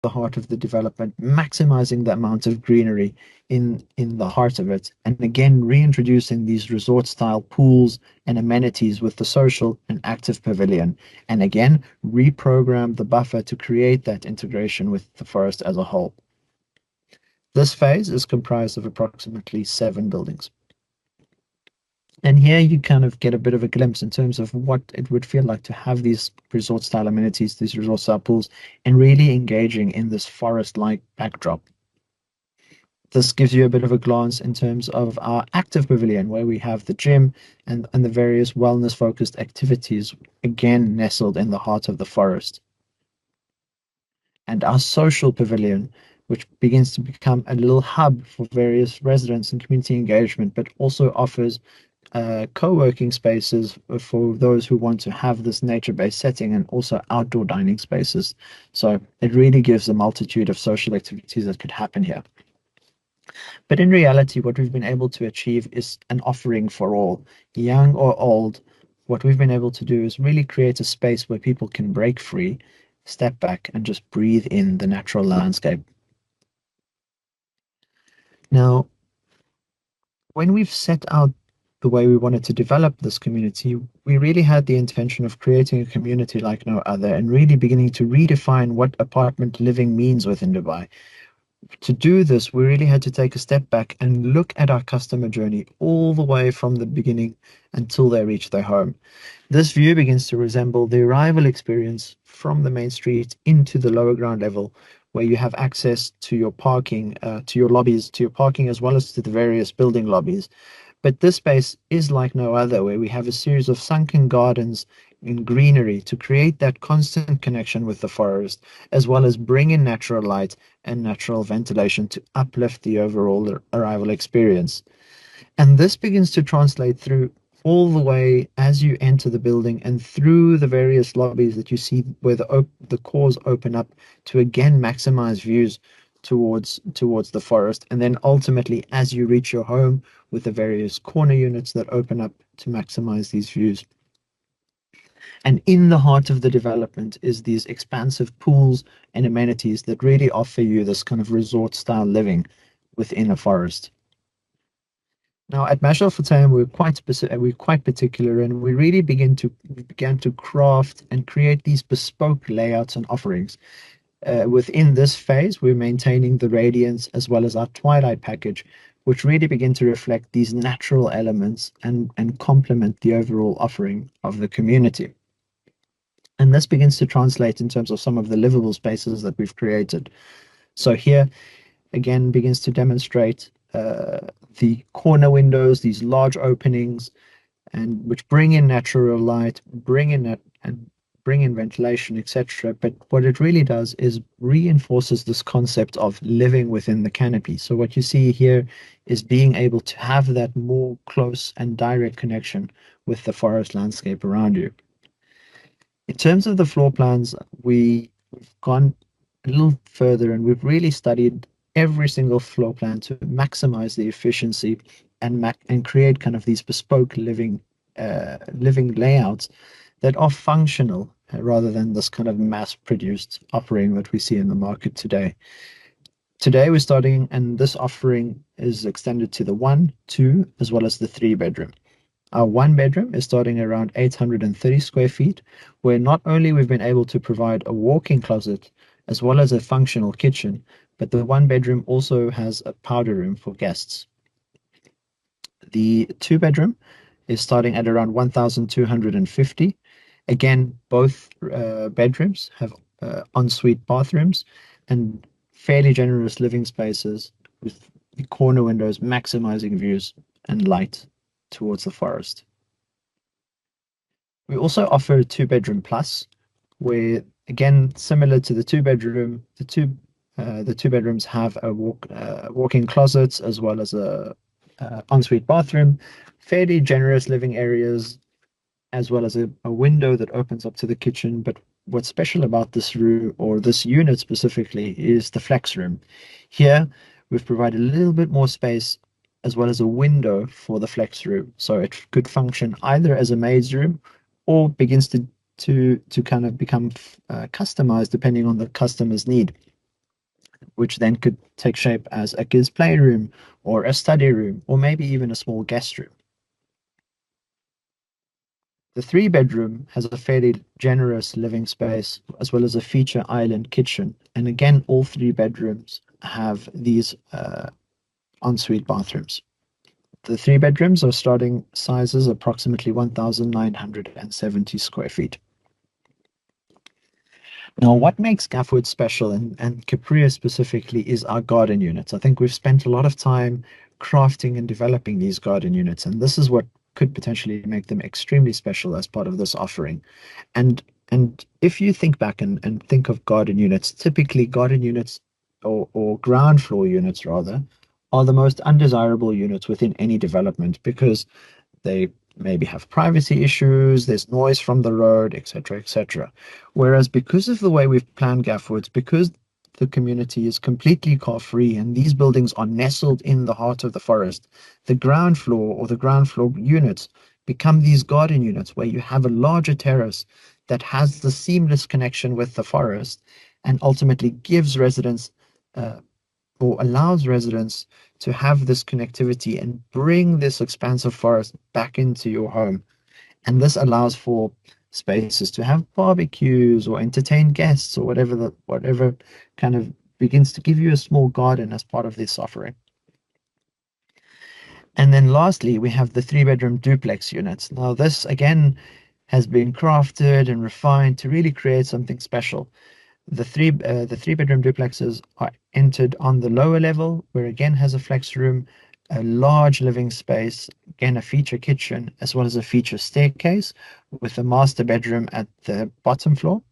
the heart of the development, maximizing the amount of greenery in the heart of it, and again reintroducing these resort style pools and amenities with the social and active pavilion, and again reprogram the buffer to create that integration with the forest as a whole. This phase is comprised of approximately 7 buildings. And here you kind of get a bit of a glimpse in terms of what it would feel like to have these resort style amenities, these resort style pools, and really engaging in this forest like backdrop. This gives you a bit of a glance in terms of our active pavilion, where we have the gym and the various wellness focused activities, again nestled in the heart of the forest. And our social pavilion, which begins to become a little hub for various residents and community engagement, but also offers co-working spaces for those who want to have this nature-based setting, and also outdoor dining spaces. So it really gives a multitude of social activities that could happen here. But in reality, what we've been able to achieve is an offering for all, young or old. What we've been able to do is really create a space where people can break free, step back, and just breathe in the natural landscape. Now, when we've set out the way we wanted to develop this community, we really had the intention of creating a community like no other and really beginning to redefine what apartment living means within Dubai. To do this, we really had to take a step back and look at our customer journey all the way from the beginning until they reach their home. This view begins to resemble the arrival experience from the main street into the lower ground level, where you have access to your parking, to your lobbies, to your parking, as well as to the various building lobbies. But this space is like no other, where we have a series of sunken gardens in greenery to create that constant connection with the forest, as well as bring in natural light and natural ventilation to uplift the overall arrival experience. And this begins to translate through all the way as you enter the building and through the various lobbies that you see where the cores open up to again maximize views towards the forest, and then ultimately as you reach your home with the various corner units that open up to maximize these views. And in the heart of the development is these expansive pools and amenities that really offer you this kind of resort style living within a forest. Now, at Mashal Futtaim, we're quite specific, we're quite particular, and we began to craft and create these bespoke layouts and offerings. Within this phase, we're maintaining the radiance as well as our twilight package, which really begin to reflect these natural elements and complement the overall offering of the community. And this begins to translate in terms of some of the livable spaces that we've created. So here again begins to demonstrate the corner windows, these large openings, and which bring in natural light, bring in it, and bring in ventilation, etc. But what it really does is reinforces this concept of living within the canopy. So what you see here is being able to have that more close and direct connection with the forest landscape around you. In terms of the floor plans, we've gone a little further and we've really studied every single floor plan to maximize the efficiency and create kind of these bespoke living layouts that are functional rather than this kind of mass-produced offering that we see in the market today. Today we're starting, and this offering is extended to the 1, 2, as well as the 3 bedroom. Our 1 bedroom is starting around 830 square feet, where not only we've been able to provide a walk-in closet as well as a functional kitchen, but the 1 bedroom also has a powder room for guests. The 2 bedroom is starting at around 1,250. Again, both bedrooms have ensuite bathrooms and fairly generous living spaces with the corner windows maximizing views and light towards the forest. We also offer a 2 bedroom plus, where again, similar to the 2 bedroom, the 2 bedrooms have a walk-in closets as well as a ensuite bathroom, fairly generous living areas, as well as a window that opens up to the kitchen. But what's special about this room or this unit specifically is the flex room. Here, we've provided a little bit more space as well as a window for the flex room. So it could function either as a maid's room or begins to kind of become customized depending on the customer's need. which then could take shape as a kid's playroom or a study room or maybe even a small guest room. The three bedroom has a fairly generous living space as well as a feature island kitchen. And again, all three bedrooms have these ensuite bathrooms. The three bedrooms are starting sizes approximately 1,970 square feet. Now, what makes Gaffwood special and Capria specifically is our garden units. I think we've spent a lot of time crafting and developing these garden units, and this is what could potentially make them extremely special as part of this offering. And and if you think back and think of garden units, typically garden units or ground floor units rather are the most undesirable units within any development because they maybe have privacy issues, there's noise from the road, etc., etc. Whereas because of the way we've planned Gaffwoods, because the community is completely car free and these buildings are nestled in the heart of the forest, the ground floor or the ground floor units become these garden units where you have a larger terrace that has the seamless connection with the forest and ultimately gives residents uh, or allows residents to have this connectivity and bring this expansive forest back into your home. And this allows for spaces to have barbecues or entertain guests or whatever kind of begins to give you a small garden as part of this offering. And then lastly, we have the three-bedroom duplex units. Now, this again has been crafted and refined to really create something special. The three bedroom duplexes are entered on the lower level, where again has a flex room, a large living space, again a feature kitchen, as well as a feature staircase with a master bedroom at the bottom floor.